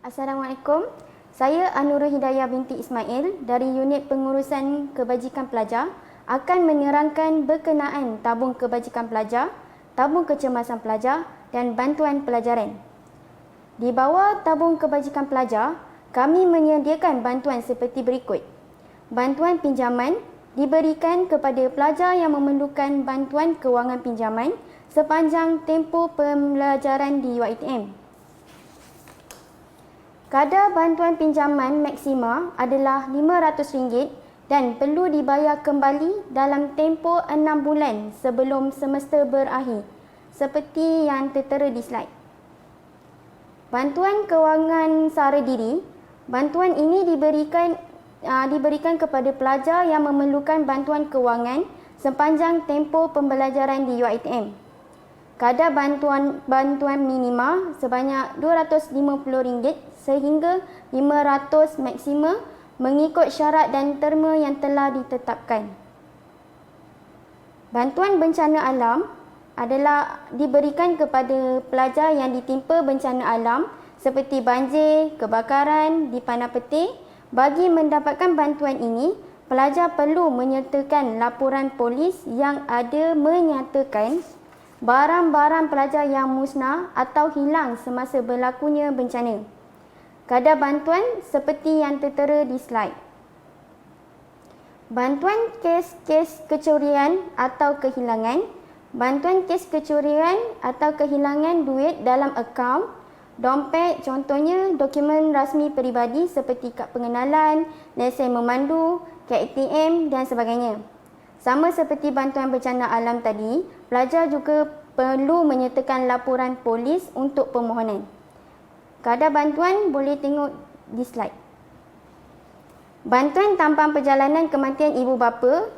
Assalamualaikum. Saya Anurul Hidayah binti Ismail dari Unit Pengurusan Kebajikan Pelajar akan menerangkan berkenaan tabung kebajikan pelajar, tabung kecemasan pelajar dan bantuan pelajaran. Di bawah tabung kebajikan pelajar, kami menyediakan bantuan seperti berikut. Bantuan pinjaman diberikan kepada pelajar yang memerlukan bantuan kewangan pinjaman sepanjang tempoh pembelajaran di UiTM. Kadar bantuan pinjaman maksima adalah RM500 dan perlu dibayar kembali dalam tempoh 6 bulan sebelum semester berakhir, seperti yang tertera di slide. Bantuan kewangan sara diri, bantuan ini diberikan kepada pelajar yang memerlukan bantuan kewangan sepanjang tempoh pembelajaran di UiTM. Kadar bantuan minima sebanyak RM250 sehingga RM500 maksima mengikut syarat dan terma yang telah ditetapkan. Bantuan bencana alam adalah diberikan kepada pelajar yang ditimpa bencana alam seperti banjir, kebakaran, dipanah petir. Bagi mendapatkan bantuan ini, pelajar perlu menyertakan laporan polis yang ada menyatakan barang-barang pelajar yang musnah atau hilang semasa berlakunya bencana. Kadar bantuan seperti yang tertera di slide. Bantuan kes-kes kecurian atau kehilangan. Bantuan kes kecurian atau kehilangan duit dalam akaun, dompet, contohnya dokumen rasmi peribadi seperti kad pengenalan, lesen memandu, kad ATM dan sebagainya. Sama seperti bantuan bencana alam tadi, pelajar juga perlu menyertakan laporan polis untuk permohonan. Kadar bantuan boleh tengok di slide. Bantuan tambang perjalanan kematian ibu bapa,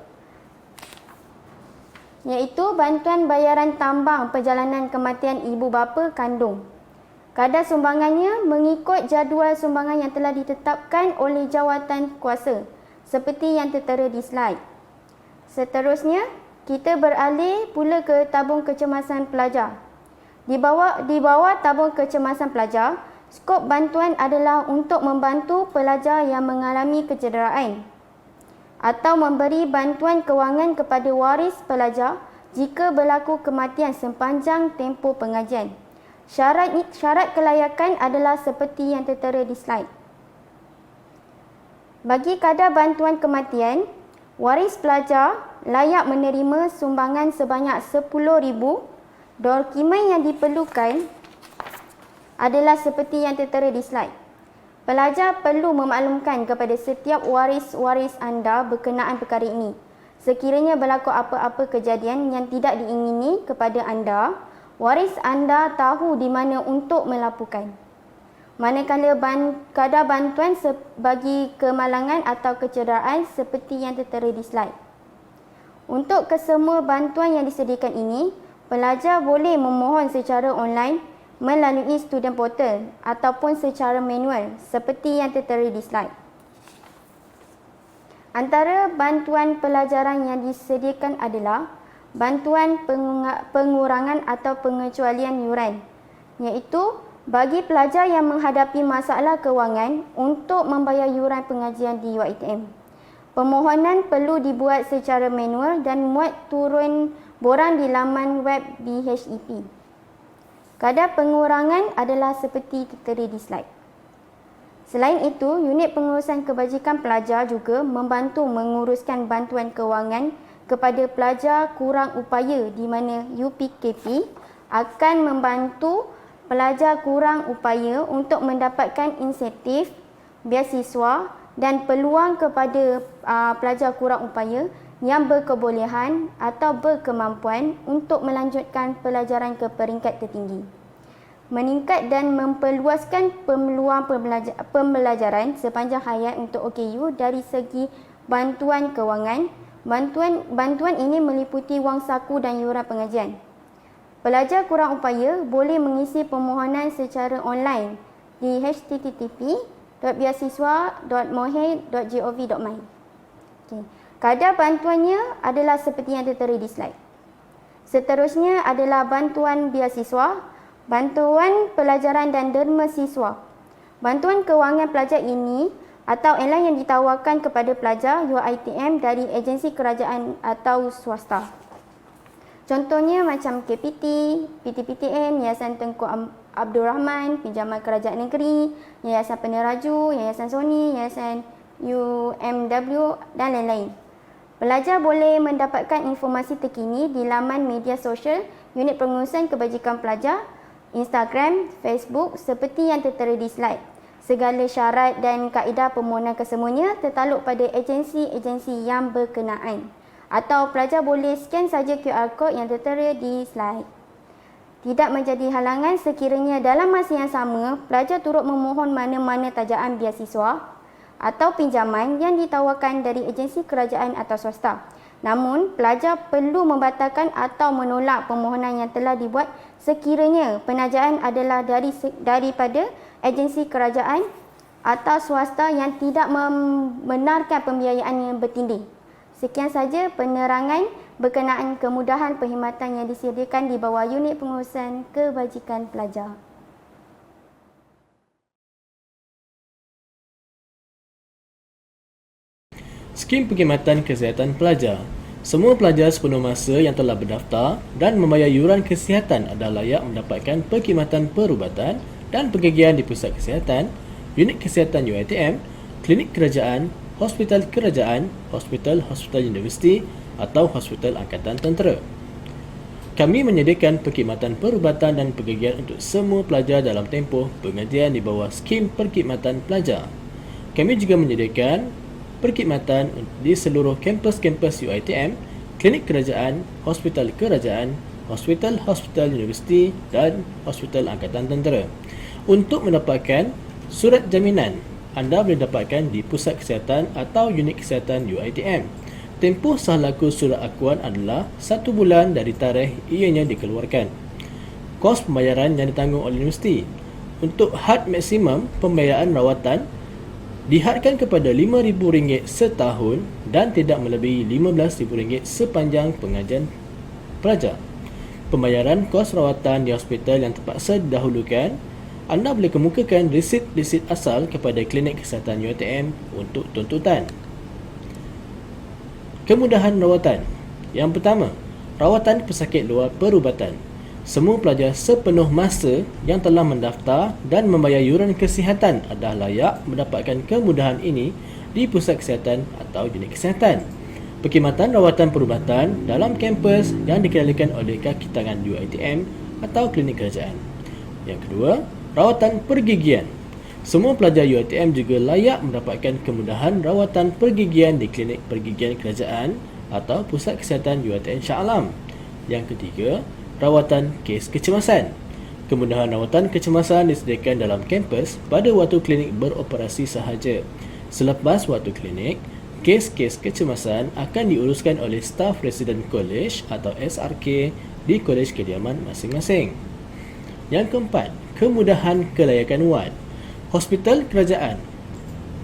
iaitu bantuan bayaran tambang perjalanan kematian ibu bapa kandung. Kadar sumbangannya mengikut jadual sumbangan yang telah ditetapkan oleh jawatan kuasa, seperti yang tertera di slide. Seterusnya, kita beralih pula ke tabung kecemasan pelajar. Di bawah tabung kecemasan pelajar, skop bantuan adalah untuk membantu pelajar yang mengalami kecederaan atau memberi bantuan kewangan kepada waris pelajar jika berlaku kematian sepanjang tempoh pengajian. Syarat kelayakan adalah seperti yang tertera di slide. Bagi kadar bantuan kematian, waris pelajar layak menerima sumbangan sebanyak RM10,000. Dokumen yang diperlukan adalah seperti yang tertera di slide. Pelajar perlu memaklumkan kepada setiap waris-waris anda berkenaan perkara ini. Sekiranya berlaku apa-apa kejadian yang tidak diingini kepada anda, waris anda tahu di mana untuk melaporkan. Manakala kadar bantuan bagi kemalangan atau kecederaan seperti yang tertera di slide. Untuk kesemua bantuan yang disediakan ini, pelajar boleh memohon secara online melalui student portal ataupun secara manual seperti yang tertera di slide. Antara bantuan pelajaran yang disediakan adalah bantuan pengurangan atau pengecualian yuran, iaitu bagi pelajar yang menghadapi masalah kewangan untuk membayar yuran pengajian di UiTM. Permohonan perlu dibuat secara manual dan muat turun borang di laman web BHEP. Kadar pengurangan adalah seperti tertera di slide. Selain itu, Unit Pengurusan Kebajikan Pelajar juga membantu menguruskan bantuan kewangan kepada pelajar kurang upaya di mana UPKP akan membantu pelajar kurang upaya untuk mendapatkan insentif, beasiswa dan peluang kepada pelajar kurang upaya yang berkebolehan atau berkemampuan untuk melanjutkan pelajaran ke peringkat tertinggi. Meningkat dan memperluaskan peluang pembelajaran sepanjang hayat untuk OKU dari segi bantuan kewangan. Bantuan ini meliputi wang saku dan yuran pengajian. Pelajar kurang upaya boleh mengisi permohonan secara online di http://beasiswa.mohe.gov.my. Kadar bantuannya adalah seperti yang tertera di slide. Seterusnya adalah bantuan beasiswa, bantuan pelajaran dan derma siswa. Bantuan kewangan pelajar ini atau airline yang ditawarkan kepada pelajar UiTM dari agensi kerajaan atau swasta. Contohnya macam KPT, PTPTN, Yayasan Tengku Abdul Rahman, Pinjaman Kerajaan Negeri, Yayasan Peneraju, Yayasan Sony, Yayasan UMW dan lain-lain. Pelajar boleh mendapatkan informasi terkini di laman media sosial Unit Pengurusan Kebajikan Pelajar, Instagram, Facebook seperti yang tertera di slide. Segala syarat dan kaedah permohonan kesemuanya tertakluk pada agensi-agensi yang berkenaan. Atau pelajar boleh scan saja QR code yang tertera di slide. Tidak menjadi halangan sekiranya dalam masa yang sama, pelajar turut memohon mana-mana tajaan beasiswa atau pinjaman yang ditawarkan dari agensi kerajaan atau swasta. Namun, pelajar perlu membatalkan atau menolak permohonan yang telah dibuat sekiranya penajaan adalah daripada agensi kerajaan atau swasta yang tidak membenarkan pembiayaan yang bertindih. Sekian saja penerangan berkenaan kemudahan perkhidmatan yang disediakan di bawah Unit Pengurusan Kebajikan Pelajar. Skim Perkhidmatan Kesihatan Pelajar. Semua pelajar sepenuh masa yang telah berdaftar dan membayar yuran kesihatan adalah layak mendapatkan perkhidmatan perubatan dan pengagihan di pusat kesihatan, unit kesihatan UiTM, klinik kerajaan, hospital kerajaan, hospital universiti atau hospital angkatan tentera. Kami menyediakan perkhidmatan perubatan dan pengagihan untuk semua pelajar dalam tempoh pengajian di bawah skim perkhidmatan pelajar. Kami juga menyediakan perkhidmatan di seluruh kampus-kampus UiTM, klinik kerajaan, hospital kerajaan, hospital universiti dan hospital angkatan tentera. Untuk mendapatkan surat jaminan, anda boleh dapatkan di pusat kesihatan atau unit kesihatan UiTM. Tempoh sah laku surat akuan adalah 1 bulan dari tarikh ianya dikeluarkan. Kos pembayaran yang ditanggung oleh universiti. Untuk had maksimum pembayaran rawatan dihadkan kepada RM5,000 setahun dan tidak melebihi RM15,000 sepanjang pengajian pelajar. Pembayaran kos rawatan di hospital yang terpaksa didahulukan, anda boleh kemukakan resit-resit asal kepada klinik kesihatan UiTM untuk tuntutan. Kemudahan rawatan. Yang pertama, rawatan pesakit luar perubatan. Semua pelajar sepenuh masa yang telah mendaftar dan membayar yuran kesihatan adalah layak mendapatkan kemudahan ini di pusat kesihatan atau unit kesihatan. Perkhidmatan rawatan perubatan dalam kampus yang dikendalikan oleh kaki tangan UiTM atau klinik kerajaan. Yang kedua, rawatan pergigian. Semua pelajar UiTM juga layak mendapatkan kemudahan rawatan pergigian di klinik pergigian kerajaan atau pusat kesihatan UiTM Shah Alam. Yang ketiga, rawatan kes kecemasan. Kemudahan rawatan kecemasan disediakan dalam kampus pada waktu klinik beroperasi sahaja. Selepas waktu klinik, kes-kes kecemasan akan diuruskan oleh staf resident college atau SRK di kolej kediaman masing-masing. Yang keempat, kemudahan kelayakan wad. Hospital kerajaan.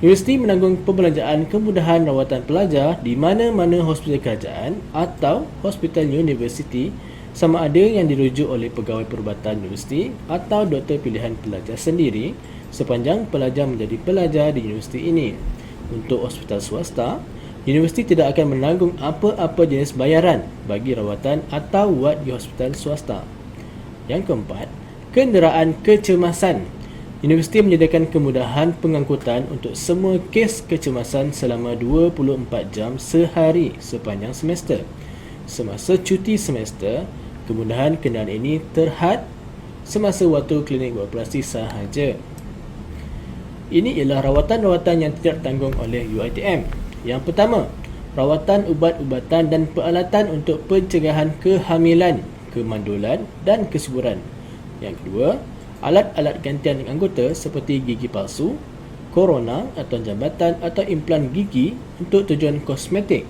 Universiti menanggung pembelanjaan kemudahan rawatan pelajar di mana-mana hospital kerajaan atau hospital universiti sama ada yang dirujuk oleh pegawai perubatan universiti atau doktor pilihan pelajar sendiri sepanjang pelajar menjadi pelajar di universiti ini. Untuk hospital swasta, universiti tidak akan menanggung apa-apa jenis bayaran bagi rawatan atau wad di hospital swasta. Yang keempat, kenderaan kecemasan. Universiti menyediakan kemudahan pengangkutan untuk semua kes kecemasan selama 24 jam sehari sepanjang semester. Semasa cuti semester, kemudahan kenderaan ini terhad semasa waktu klinik beroperasi sahaja. Ini ialah rawatan-rawatan yang tidak tanggung oleh UiTM. Yang pertama, rawatan ubat-ubatan dan peralatan untuk pencegahan kehamilan, kemandulan dan kesuburan. Yang kedua, alat-alat gantian anggota seperti gigi palsu, korona atau jambatan atau implan gigi untuk tujuan kosmetik.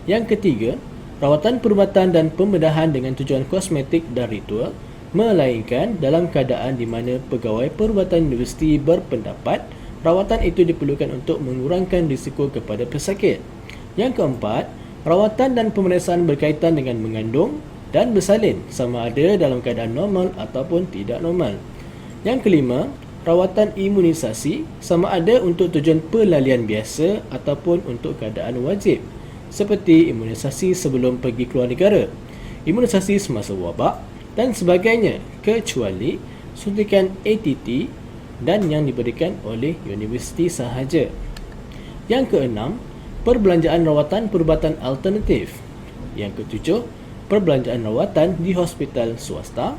Yang ketiga, rawatan perubatan dan pembedahan dengan tujuan kosmetik dan ritual, melainkan dalam keadaan di mana pegawai perubatan universiti berpendapat rawatan itu diperlukan untuk mengurangkan risiko kepada pesakit. Yang keempat, rawatan dan pemeriksaan berkaitan dengan mengandung dan bersalin sama ada dalam keadaan normal ataupun tidak normal. Yang kelima, rawatan imunisasi sama ada untuk tujuan pelalian biasa ataupun untuk keadaan wajib, seperti imunisasi sebelum pergi keluar negara, imunisasi semasa wabak dan sebagainya, kecuali suntikan ATT dan yang diberikan oleh universiti sahaja. Yang keenam, perbelanjaan rawatan perubatan alternatif. Yang ketujuh, perbelanjaan rawatan di hospital swasta.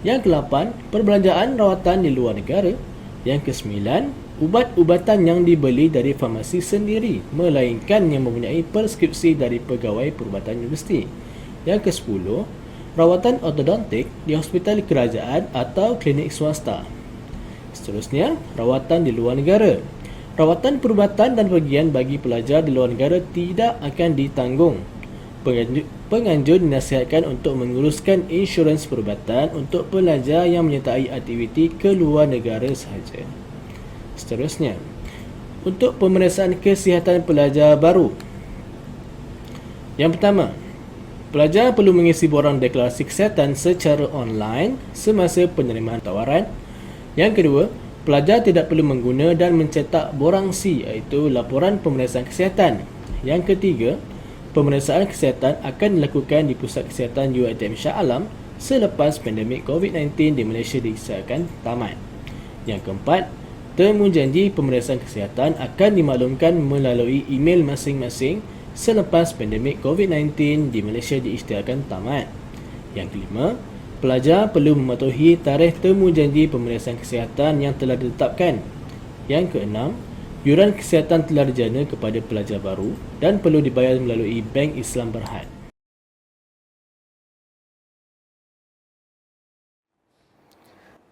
Yang ke-8, perbelanjaan rawatan di luar negara. Yang ke-9, ubat-ubatan yang dibeli dari farmasi sendiri, melainkan yang mempunyai preskripsi dari pegawai perubatan universiti. Yang ke-10, rawatan ortodontik di hospital kerajaan atau klinik swasta. Seterusnya, rawatan di luar negara. Rawatan perubatan dan pergian bagi pelajar di luar negara tidak akan ditanggung. Penganjur dinasihatkan untuk menguruskan insurans perubatan untuk pelajar yang menyertai aktiviti ke luar negara sahaja. Seterusnya, untuk pemeriksaan kesihatan pelajar baru. Yang pertama, pelajar perlu mengisi borang deklarasi kesihatan secara online semasa penerimaan tawaran. Yang kedua, pelajar tidak perlu mengguna dan mencetak borang C, iaitu laporan pemeriksaan kesihatan. Yang ketiga, pemeriksaan kesihatan akan dilakukan di Pusat Kesihatan UiTM Shah Alam selepas pandemik COVID-19 di Malaysia disahkan tamat. Yang keempat, temu janji pemeriksaan kesihatan akan dimaklumkan melalui email masing-masing selepas pandemik COVID-19 di Malaysia diisytiharkan tamat. Yang kelima, pelajar perlu mematuhi tarikh temu janji pemeriksaan kesihatan yang telah ditetapkan. Yang keenam, yuran kesihatan telah dijana kepada pelajar baru dan perlu dibayar melalui Bank Islam Berhad.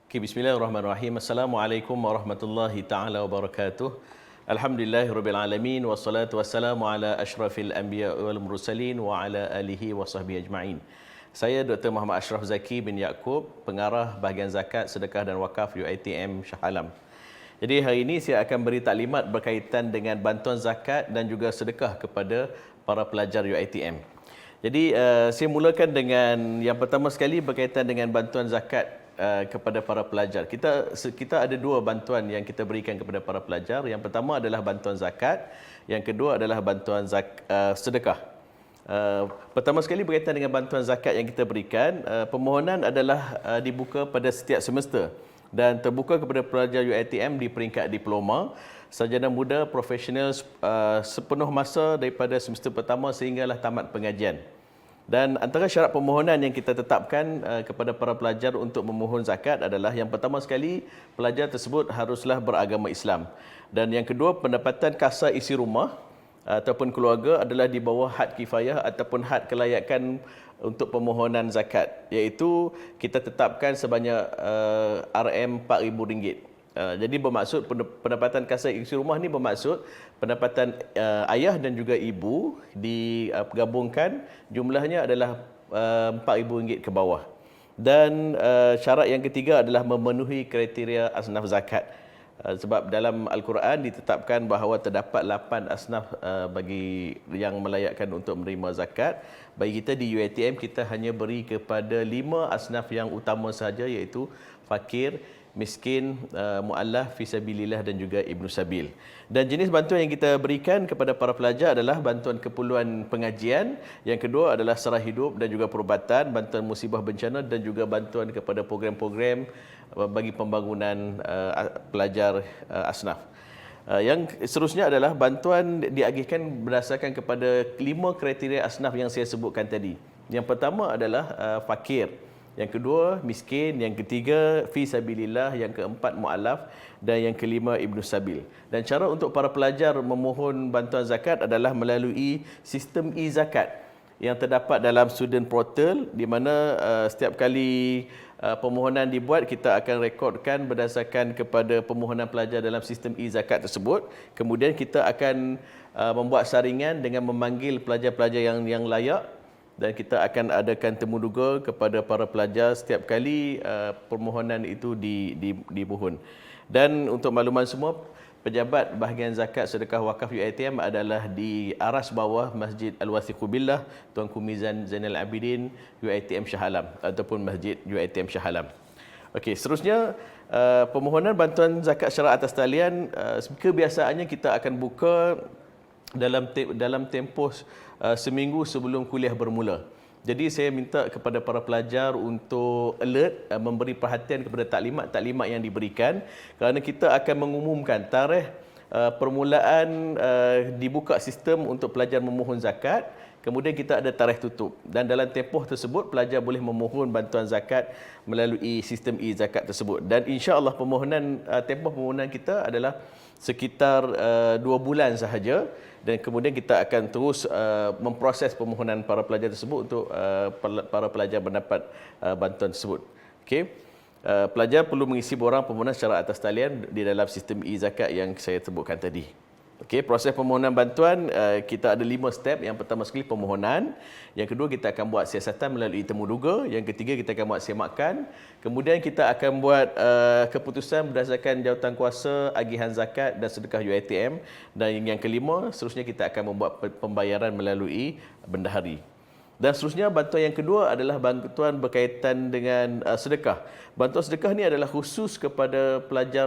Okay, bismillahirrahmanirrahim. Assalamualaikum warahmatullahi taala wabarakatuh. Alhamdulillahirabbil alamin wassalatu wassalamu ala asyrafil anbiya wal mursalin wa ala alihi wa sahbihi ajma'in. Saya Dr. Muhammad Ashraf Zaki bin Yaakob, pengarah bahagian zakat, sedekah dan wakaf UiTM Shah Alam. Jadi hari ini saya akan beri taklimat berkaitan dengan bantuan zakat dan juga sedekah kepada para pelajar UiTM. Jadi saya mulakan dengan yang pertama sekali berkaitan dengan bantuan zakat kepada para pelajar. Kita ada dua bantuan yang kita berikan kepada para pelajar. Yang pertama adalah bantuan zakat, yang kedua adalah bantuan sedekah. Pertama sekali berkaitan dengan bantuan zakat yang kita berikan, permohonan adalah dibuka pada setiap semester dan terbuka kepada pelajar UiTM di peringkat diploma, sarjana muda, profesional sepenuh masa daripada semester pertama sehinggalah tamat pengajian. Dan antara syarat permohonan yang kita tetapkan kepada para pelajar untuk memohon zakat adalah yang pertama sekali, pelajar tersebut haruslah beragama Islam. Dan yang kedua, pendapatan kasa isi rumah ataupun keluarga adalah di bawah had kifayah ataupun had kelayakan untuk permohonan zakat, iaitu kita tetapkan sebanyak RM4,000. Jadi bermaksud pendapatan kasa isi rumah ni bermaksud pendapatan ayah dan juga ibu digabungkan, jumlahnya adalah RM4,000 ke bawah. Dan syarat yang ketiga adalah memenuhi kriteria asnaf zakat. Sebab dalam Al-Quran ditetapkan bahawa terdapat 8 asnaf bagi yang melayakkan untuk menerima zakat. Bagi kita di UiTM, kita hanya beri kepada 5 asnaf yang utama sahaja, iaitu fakir, miskin, mu'allaf, fisabilillah dan juga ibnu sabil. Dan jenis bantuan yang kita berikan kepada para pelajar adalah bantuan keperluan pengajian, yang kedua adalah sara hidup dan juga perubatan, bantuan musibah bencana dan juga bantuan kepada program-program bagi pembangunan pelajar asnaf. Yang seterusnya adalah bantuan diagihkan berdasarkan kepada 5 kriteria asnaf yang saya sebutkan tadi. Yang pertama adalah fakir, yang kedua miskin, yang ketiga fi sabilillah, yang keempat mu'alaf dan yang kelima ibnu sabil. Dan cara untuk para pelajar memohon bantuan zakat adalah melalui sistem e-zakat yang terdapat dalam student portal, di mana setiap kali permohonan dibuat, kita akan rekodkan berdasarkan kepada permohonan pelajar dalam sistem e-zakat tersebut. Kemudian kita akan membuat saringan dengan memanggil pelajar-pelajar yang layak, dan kita akan adakan temu duga kepada para pelajar setiap kali permohonan itu dimohon. Dan untuk makluman semua, pejabat bahagian zakat sedekah wakaf UiTM adalah di aras bawah Masjid Al-Wathiqu Billah Tuanku Mizan Zainal Abidin UiTM Shah Alam ataupun Masjid UiTM Shah Alam. Okey, seterusnya permohonan bantuan zakat syariah atas talian kebiasaannya kita akan buka dalam tempoh seminggu sebelum kuliah bermula. Jadi saya minta kepada para pelajar untuk alert, memberi perhatian kepada taklimat-taklimat yang diberikan kerana kita akan mengumumkan tarikh permulaan dibuka sistem untuk pelajar memohon zakat. Kemudian kita ada tarikh tutup dan dalam tempoh tersebut pelajar boleh memohon bantuan zakat melalui sistem e-zakat tersebut. Dan insya-Allah tempoh permohonan kita adalah sekitar 2 bulan sahaja dan kemudian kita akan terus memproses permohonan para pelajar tersebut untuk para pelajar mendapat bantuan tersebut. Okey. Pelajar perlu mengisi borang permohonan secara atas talian di dalam sistem e-zakat yang saya sebutkan tadi. Okey, proses permohonan bantuan kita ada 5 step. Yang pertama sekali permohonan, yang kedua kita akan buat siasatan melalui temu duga, yang ketiga kita akan buat semakan, kemudian kita akan buat keputusan berdasarkan jawatankuasa agihan zakat dan sedekah UiTM, dan yang kelima seterusnya kita akan membuat pembayaran melalui bendahari. Dan seterusnya bantuan yang kedua adalah bantuan berkaitan dengan sedekah. Bantuan sedekah ni adalah khusus kepada pelajar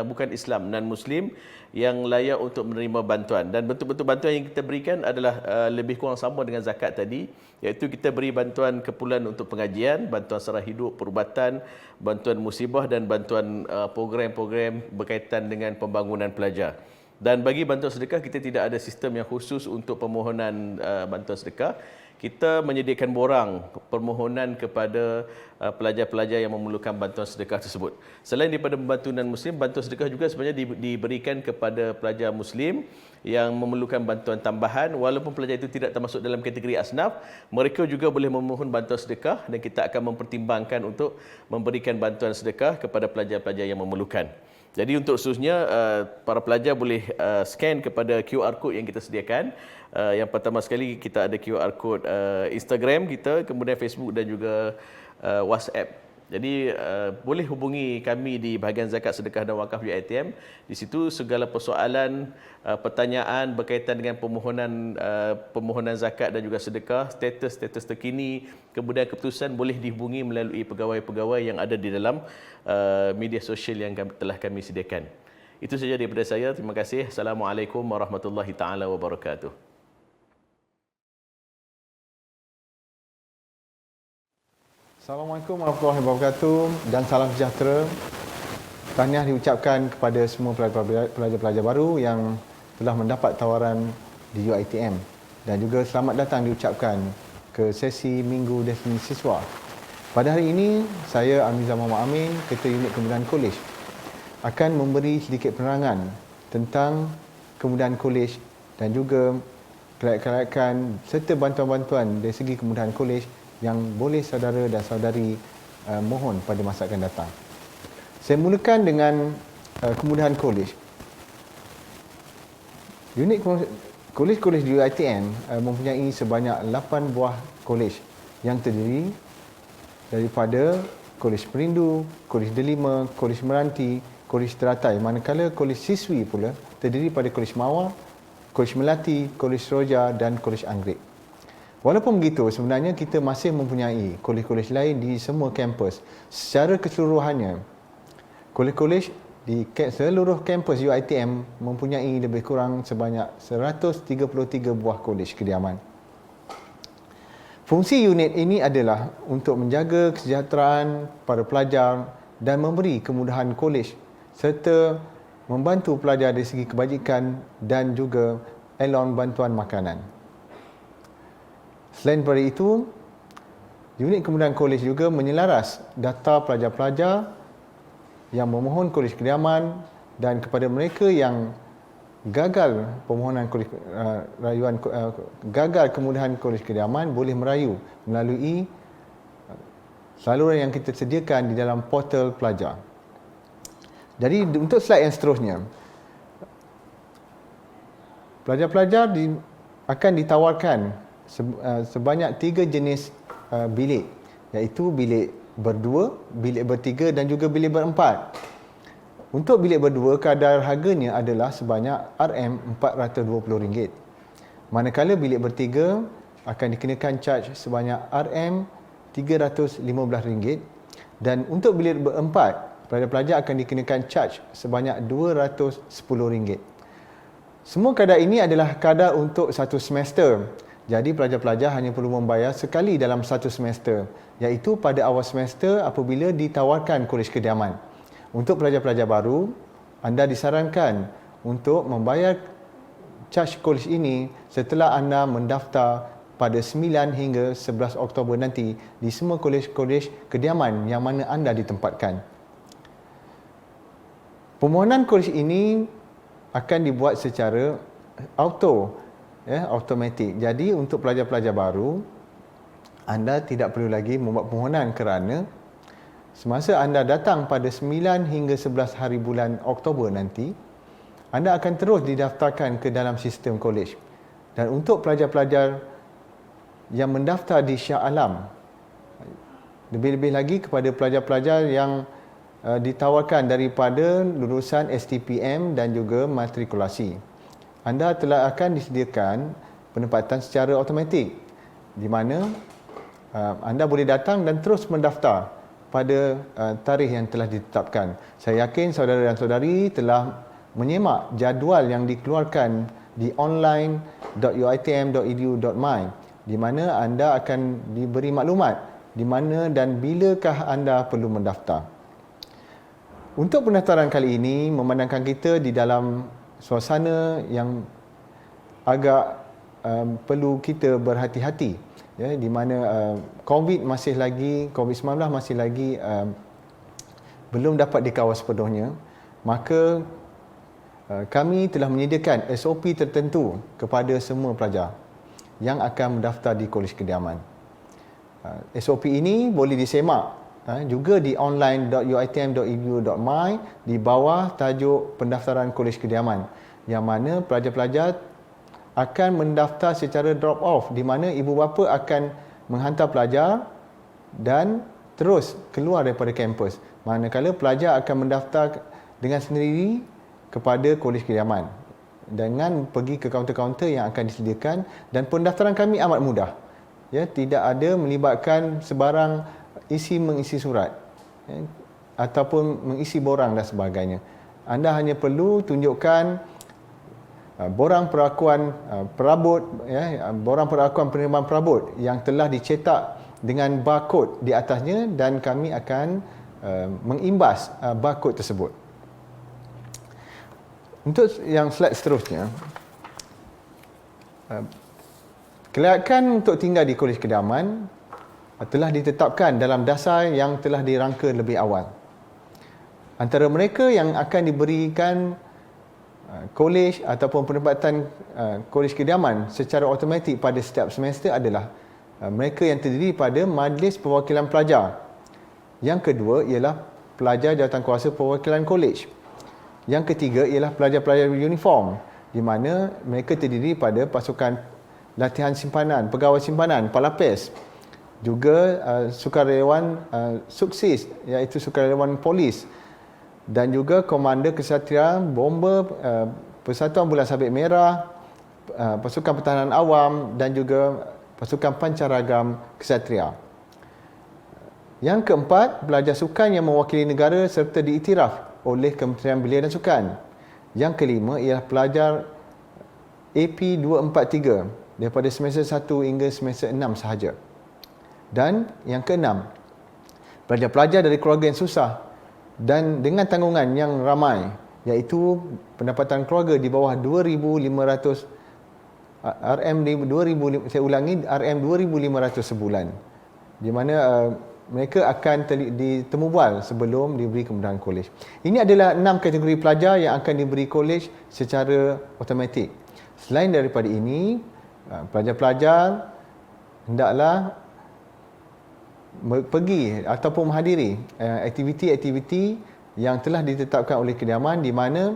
bukan Islam, non-Muslim yang layak untuk menerima bantuan. Dan bentuk-bentuk bantuan yang kita berikan adalah lebih kurang sama dengan zakat tadi, iaitu kita beri bantuan keperluan untuk pengajian, bantuan sara hidup, perubatan, bantuan musibah dan bantuan program-program berkaitan dengan pembangunan pelajar. Dan bagi bantuan sedekah kita tidak ada sistem yang khusus untuk permohonan bantuan sedekah. Kita menyediakan borang permohonan kepada pelajar-pelajar yang memerlukan bantuan sedekah tersebut. Selain daripada membantu non-Muslim, bantuan sedekah juga sebenarnya diberikan kepada pelajar Muslim yang memerlukan bantuan tambahan. Walaupun pelajar itu tidak termasuk dalam kategori asnaf, mereka juga boleh memohon bantuan sedekah dan kita akan mempertimbangkan untuk memberikan bantuan sedekah kepada pelajar-pelajar yang memerlukan. Jadi untuk seterusnya, para pelajar boleh scan kepada QR code yang kita sediakan. Yang pertama sekali kita ada QR code Instagram kita, kemudian Facebook dan juga WhatsApp. Jadi boleh hubungi kami di bahagian zakat sedekah dan wakaf UiTM. Di situ segala persoalan, pertanyaan berkaitan dengan permohonan zakat dan juga sedekah, status terkini, kemudian keputusan boleh dihubungi melalui pegawai-pegawai yang ada di dalam media sosial yang telah kami sediakan. Itu saja daripada saya. Terima kasih. Assalamualaikum warahmatullahi taala wabarakatuh. Assalamualaikum warahmatullahi wabarakatuh dan salam sejahtera. Tahniah diucapkan kepada semua pelajar-pelajar baru yang telah mendapat tawaran di UiTM dan juga selamat datang diucapkan ke sesi Minggu Definisi Siswa. Pada hari ini, saya Amizah Muhammad Amin, Ketua Unit Kemudahan Kolej, akan memberi sedikit penerangan tentang kemudahan kolej dan juga kelayakan serta bantuan-bantuan dari segi kemudahan kolej yang boleh saudara dan saudari mohon pada masa akan datang. Saya mulakan dengan kemudahan kolej. Unit kolej di UiTM mempunyai sebanyak 8 buah kolej yang terdiri daripada Kolej Perindu, Kolej Delima, Kolej Meranti, Kolej Teratai, manakala Kolej Siswi pula terdiri pada Kolej Mawar, Kolej Melati, Kolej Seroja dan Kolej Anggrek. Walaupun begitu, sebenarnya kita masih mempunyai kolej-kolej lain di semua kampus. Secara keseluruhannya, kolej-kolej di seluruh kampus UiTM mempunyai lebih kurang sebanyak 133 buah kolej kediaman. Fungsi unit ini adalah untuk menjaga kesejahteraan para pelajar dan memberi kemudahan kolej serta membantu pelajar dari segi kebajikan dan juga elon bantuan makanan. Selain daripada itu, unit kemudahan kolej juga menyelaras data pelajar-pelajar yang memohon kolej kediaman dan kepada mereka yang gagal permohonan kolej gagal kemudahan kolej kediaman boleh merayu melalui saluran yang kita sediakan di dalam portal pelajar. Jadi untuk slide yang seterusnya, pelajar-pelajar akan ditawarkan sebanyak 3 jenis bilik, iaitu bilik berdua, bilik bertiga dan juga bilik berempat. Untuk bilik berdua, kadar harganya adalah sebanyak RM420. Manakala bilik bertiga akan dikenakan charge sebanyak RM315 Dan untuk bilik berempat, pelajar-pelajar akan dikenakan charge sebanyak RM210. Semua kadar ini adalah kadar untuk satu semester. Jadi pelajar-pelajar hanya perlu membayar sekali dalam satu semester, iaitu pada awal semester apabila ditawarkan kolej kediaman. Untuk pelajar-pelajar baru, anda disarankan untuk membayar charge kolej ini setelah anda mendaftar pada 9 hingga 11 Oktober nanti di semua kolej-kolej kediaman yang mana anda ditempatkan. Permohonan kolej ini akan dibuat secara automatik. Jadi untuk pelajar-pelajar baru, anda tidak perlu lagi membuat permohonan kerana semasa anda datang pada 9 hingga 11 hari bulan Oktober nanti, anda akan terus didaftarkan ke dalam sistem kolej. Dan untuk pelajar-pelajar yang mendaftar di Shah Alam, lebih-lebih lagi kepada pelajar-pelajar yang ditawarkan daripada lulusan STPM dan juga matrikulasi, anda telah akan disediakan penempatan secara automatik di mana anda boleh datang dan terus mendaftar pada tarikh yang telah ditetapkan. Saya yakin saudara dan saudari telah menyemak jadual yang dikeluarkan di online.uitm.edu.my di mana anda akan diberi maklumat di mana dan bilakah anda perlu mendaftar. Untuk pendaftaran kali ini memandangkan kita di dalam suasana yang agak perlu kita berhati-hati, ya, di mana COVID-19 masih lagi belum dapat dikawal sepenuhnya, maka kami telah menyediakan SOP tertentu kepada semua pelajar yang akan mendaftar di kolej kediaman. SOP ini boleh disemak juga di online.uitm.edu.my di bawah tajuk pendaftaran kolej kediaman, yang mana pelajar-pelajar akan mendaftar secara drop off, di mana ibu bapa akan menghantar pelajar dan terus keluar daripada kampus, manakala pelajar akan mendaftar dengan sendiri kepada kolej kediaman dengan pergi ke kaunter-kaunter yang akan disediakan. Dan pendaftaran kami amat mudah, ya, tidak ada melibatkan sebarang mengisi surat, ya, ataupun mengisi borang dan sebagainya. Anda hanya perlu tunjukkan borang perakuan perabot, ya, borang perakuan penerimaan perabot yang telah dicetak dengan barkod di atasnya, dan kami akan mengimbas barkod tersebut. Untuk yang slide seterusnya, kelayakan untuk tinggal di kolej kediaman telah ditetapkan dalam dasar yang telah dirangka lebih awal. Antara mereka yang akan diberikan kolej ataupun penempatan kolej kediaman secara automatik pada setiap semester adalah mereka yang terdiri pada Majlis Perwakilan Pelajar. Yang kedua ialah pelajar jawatankuasa perwakilan kolej. Yang ketiga ialah pelajar-pelajar uniform, di mana mereka terdiri pada pasukan latihan simpanan, pegawai simpanan, palapes, juga sukarelawan suksis, iaitu sukarelawan polis, dan juga komander kesatria, bomber, Persatuan Bulan Sabit Merah, pasukan pertahanan awam, dan juga pasukan pancaragam kesatria. Yang keempat, pelajar sukan yang mewakili negara serta diiktiraf oleh Kementerian Belia dan Sukan. Yang kelima ialah pelajar AP 243 daripada semester 1 hingga semester 6 sahaja. Dan yang keenam, pelajar-pelajar dari keluarga yang susah dan dengan tanggungan yang ramai, iaitu pendapatan keluarga di bawah 2,500 RM2,500 sebulan, di mana mereka akan ditemubual sebelum diberi kemudahan kolej. Ini adalah 6 kategori pelajar yang akan diberi kolej secara automatik. Selain daripada ini, pelajar-pelajar hendaklah pergi ataupun menghadiri aktiviti-aktiviti yang telah ditetapkan oleh kediaman, di mana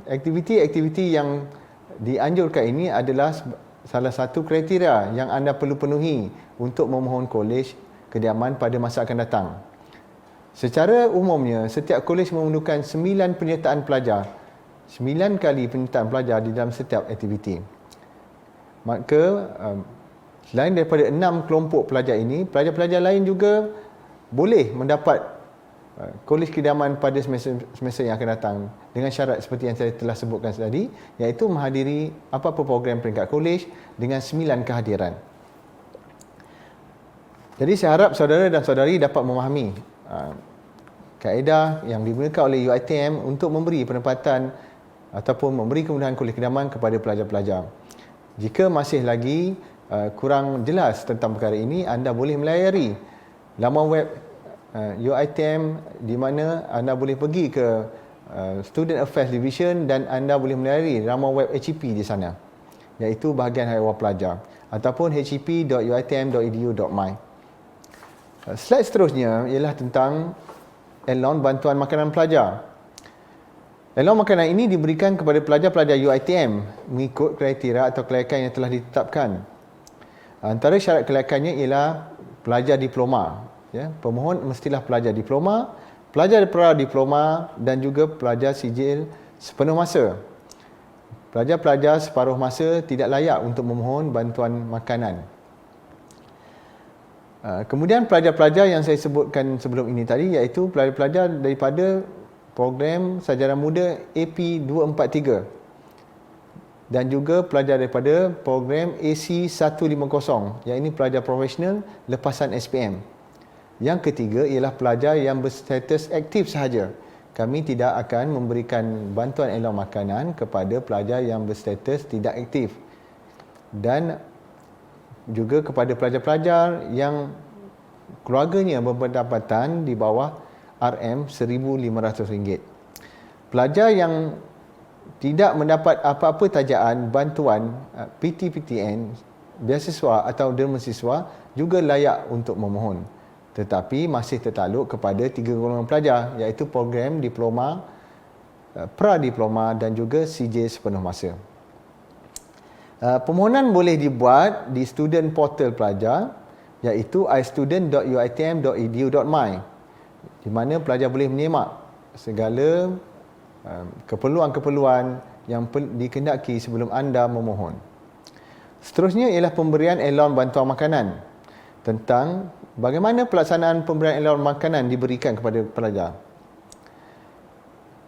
aktiviti-aktiviti yang dianjurkan ini adalah salah satu kriteria yang anda perlu penuhi untuk memohon kolej kediaman pada masa akan datang. Secara umumnya, setiap kolej memerlukan 9 penyertaan pelajar, 9 kali penyertaan pelajar di dalam setiap aktiviti. Maka selain daripada 6 kelompok pelajar ini, pelajar-pelajar lain juga boleh mendapat kolej keidamaan pada semester yang akan datang dengan syarat seperti yang saya telah sebutkan tadi, iaitu menghadiri apa-apa program peringkat kolej dengan 9 kehadiran. Jadi saya harap saudara dan saudari dapat memahami kaedah yang digunakan oleh UiTM untuk memberi penempatan ataupun memberi kemudahan kolej keidamaan kepada pelajar-pelajar. Jika masih lagi kurang jelas tentang perkara ini, anda boleh melayari laman web UiTM di mana anda boleh pergi ke Student Affairs Division dan anda boleh melayari laman web HEP di sana, iaitu bahagian haiwan pelajar, ataupun hep.uitm.edu.my. Slide seterusnya ialah tentang elon bantuan makanan pelajar. Elon makanan ini diberikan kepada pelajar-pelajar UiTM mengikut kriteria atau kelayakan yang telah ditetapkan. Antara syarat kelayakannya ialah pelajar diploma. Ya, pemohon mestilah pelajar diploma, pelajar pra-diploma dan juga pelajar sijil sepenuh masa. Pelajar-pelajar separuh masa tidak layak untuk memohon bantuan makanan. Kemudian pelajar-pelajar yang saya sebutkan sebelum ini tadi, iaitu pelajar-pelajar daripada program Sarjana Muda AP 243 dan juga pelajar daripada program AC 150, yang ini pelajar profesional lepasan SPM. Yang ketiga ialah pelajar yang berstatus aktif sahaja. Kami tidak akan memberikan bantuan elon makanan kepada pelajar yang berstatus tidak aktif, dan juga kepada pelajar-pelajar yang keluarganya berpendapatan di bawah RM1,500. Pelajar yang tidak mendapat apa-apa tajaan bantuan PTPTN, beasiswa atau derma siswa juga layak untuk memohon, tetapi masih tertakluk kepada 3 golongan pelajar, iaitu program diploma, pra-diploma dan juga CJ sepenuh masa. Permohonan boleh dibuat di student portal pelajar, iaitu istudent.uitm.edu.my, di mana pelajar boleh menyemak segala keperluan-keperluan yang dikehendaki sebelum anda memohon. Seterusnya ialah pemberian elon bantuan makanan. Tentang bagaimana pelaksanaan pemberian elon makanan diberikan kepada pelajar.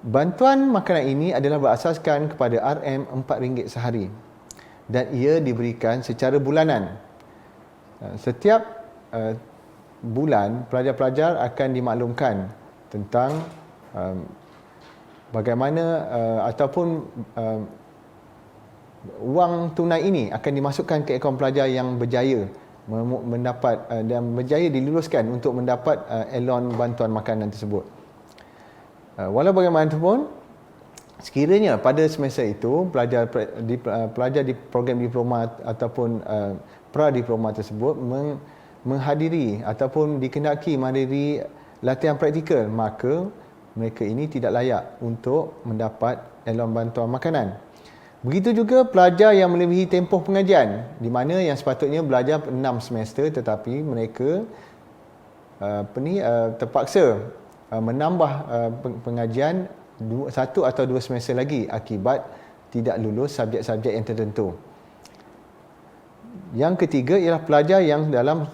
Bantuan makanan ini adalah berasaskan kepada RM4 sehari dan ia diberikan secara bulanan. Setiap bulan, pelajar-pelajar akan dimaklumkan tentang bagaimana ataupun wang tunai ini akan dimasukkan ke akaun pelajar yang berjaya mendapat dan berjaya diluluskan untuk mendapat elon bantuan makanan tersebut. Walau bagaimanapun, sekiranya pada semester itu pelajar di program diploma ataupun pra-diploma tersebut menghadiri ataupun dikehendaki menghadiri latihan praktikal, maka mereka ini tidak layak untuk mendapat elon bantuan makanan. Begitu juga pelajar yang melebihi tempoh pengajian, di mana yang sepatutnya belajar 6 semester tetapi mereka terpaksa menambah pengajian 1 atau 2 semester lagi akibat tidak lulus subjek-subjek yang tertentu. Yang ketiga ialah pelajar yang dalam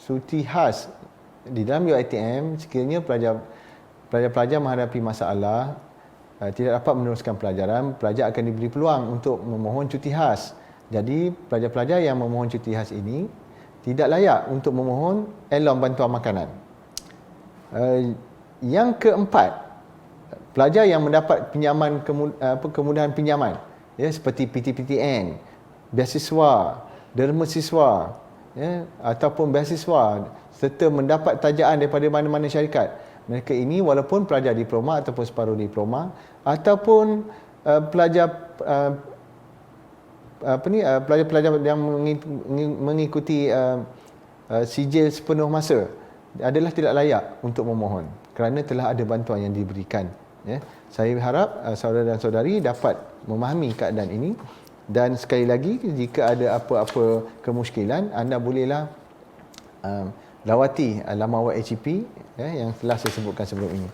cuti khas. Di dalam UiTM, sekiranya pelajar-pelajar menghadapi masalah tidak dapat meneruskan pelajaran, pelajar akan diberi peluang untuk memohon cuti khas. Jadi pelajar-pelajar yang memohon cuti khas ini tidak layak untuk memohon elon bantuan makanan. Yang keempat, pelajar yang mendapat pinjaman kemudahan pinjaman, ya, seperti PTPTN, beasiswa, derma siswa, ya, ataupun beasiswa serta mendapat tajaan daripada mana-mana syarikat. Mereka ini walaupun pelajar diploma ataupun separuh diploma ataupun pelajar-pelajar yang mengikuti sijil sepenuh masa adalah tidak layak untuk memohon kerana telah ada bantuan yang diberikan. Ya. Saya harap saudara dan saudari dapat memahami keadaan ini, dan sekali lagi jika ada apa-apa kemusykilan, anda bolehlah lawati laman web HEP yang telah saya sebutkan sebelum ini.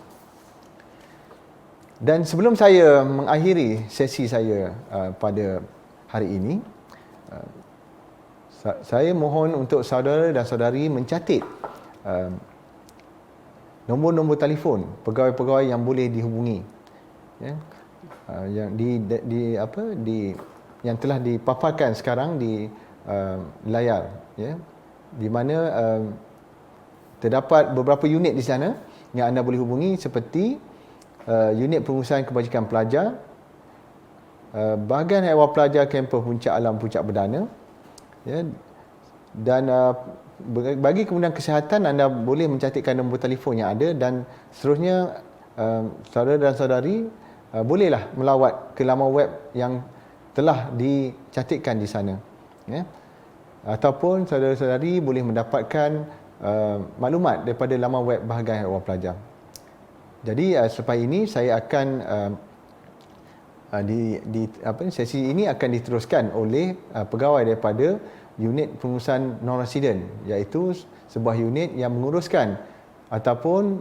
Dan sebelum saya mengakhiri sesi saya pada hari ini, saya mohon untuk saudara dan saudari mencatat nombor-nombor telefon pegawai-pegawai yang boleh dihubungi, ya. Yang yang telah dipaparkan sekarang di layar, ya, di mana terdapat beberapa unit di sana yang anda boleh hubungi, seperti unit pengurusan kebajikan pelajar, bahagian ehwal pelajar kampus Puncak Alam Puncak Berdana, ya, dan bagi kemudahan kesihatan anda boleh mencantikkan nombor telefon yang ada, dan seterusnya saudara dan saudari bolehlah melawat ke laman web yang telah dicantikkan di sana, ya. Ataupun saudara-saudari boleh mendapatkan maklumat daripada laman web bahagian ehwal pelajar. Jadi selepas ini saya akan sesi ini akan diteruskan oleh pegawai daripada unit pengurusan non-resident, iaitu sebuah unit yang menguruskan ataupun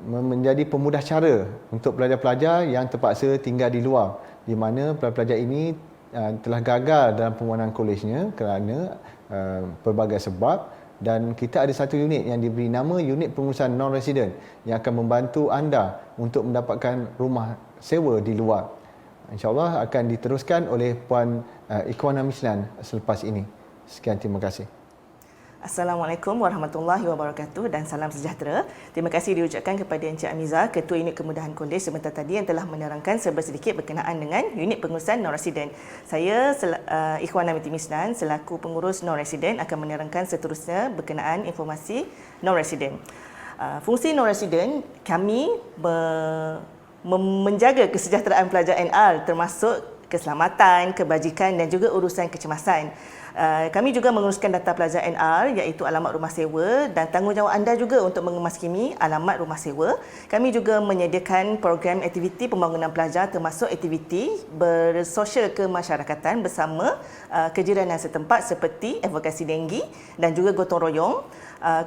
menjadi pemudah cara untuk pelajar-pelajar yang terpaksa tinggal di luar, di mana pelajar-pelajar ini telah gagal dalam pembuanan kolejnya kerana pelbagai sebab, dan kita ada satu unit yang diberi nama unit pengurusan non-resident yang akan membantu anda untuk mendapatkan rumah sewa di luar. InsyaAllah akan diteruskan oleh Puan Ikhwanah Mislan selepas ini. Sekian, terima kasih. Assalamualaikum warahmatullahi wabarakatuh dan salam sejahtera. Terima kasih diucapkan kepada Encik Amiza, Ketua Unit Kemudahan Kolej sebentar tadi yang telah menerangkan serba sedikit berkenaan dengan unit pengurusan non-resident. Saya Ikhwanah Binti Mislan selaku pengurus non-resident akan menerangkan seterusnya berkenaan informasi non-resident. Fungsi non-resident kami menjaga kesejahteraan pelajar NR termasuk keselamatan, kebajikan dan juga urusan kecemasan. Kami juga menguruskan data pelajar NR iaitu alamat rumah sewa, dan tanggungjawab anda juga untuk mengemaskini alamat rumah sewa. Kami juga menyediakan program aktiviti pembangunan pelajar termasuk aktiviti bersosial kemasyarakatan bersama kejiranan setempat seperti advokasi denggi dan juga gotong royong.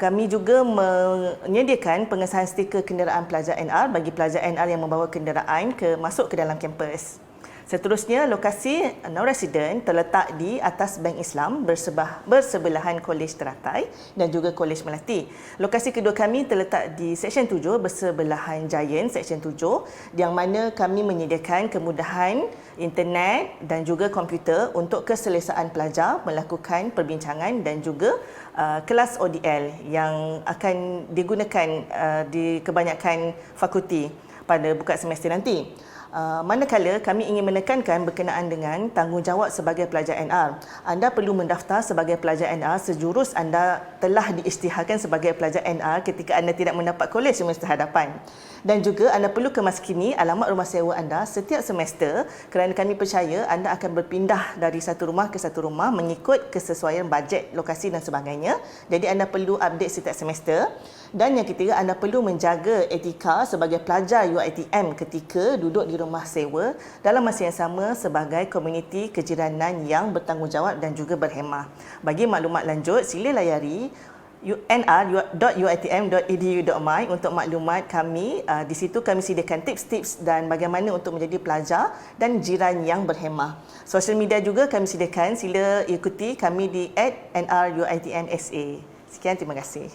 Kami juga menyediakan pengesahan stiker kenderaan pelajar NR bagi pelajar NR yang membawa kenderaan masuk ke dalam kampus. Seterusnya, lokasi non-resident terletak di atas Bank Islam bersebelahan Kolej Teratai dan juga Kolej Melati. Lokasi kedua kami terletak di Seksyen 7 bersebelahan Giant Seksyen 7, yang mana kami menyediakan kemudahan internet dan juga komputer untuk keselesaan pelajar melakukan perbincangan dan juga kelas ODL yang akan digunakan di kebanyakan fakulti pada buka semester nanti. Manakala kami ingin menekankan berkenaan dengan tanggungjawab sebagai pelajar NR. Anda perlu mendaftar sebagai pelajar NR sejurus anda telah diisytiharkan sebagai pelajar NR ketika anda tidak mendapat kolej semester hadapan. Dan juga anda perlu kemaskini alamat rumah sewa anda setiap semester kerana kami percaya anda akan berpindah dari satu rumah ke satu rumah mengikut kesesuaian bajet, lokasi dan sebagainya. Jadi anda perlu update setiap semester. Dan yang ketiga, anda perlu menjaga etika sebagai pelajar UiTM ketika duduk di rumah sewa dalam masa yang sama sebagai komuniti kejiranan yang bertanggungjawab dan juga berhemah. Bagi maklumat lanjut, sila layari nr.uitm.edu.my untuk maklumat kami. Di situ kami sediakan tips-tips dan bagaimana untuk menjadi pelajar dan jiran yang berhemah. Sosial media juga kami sediakan, sila ikuti kami di @nruitmsa. Sekian, terima kasih.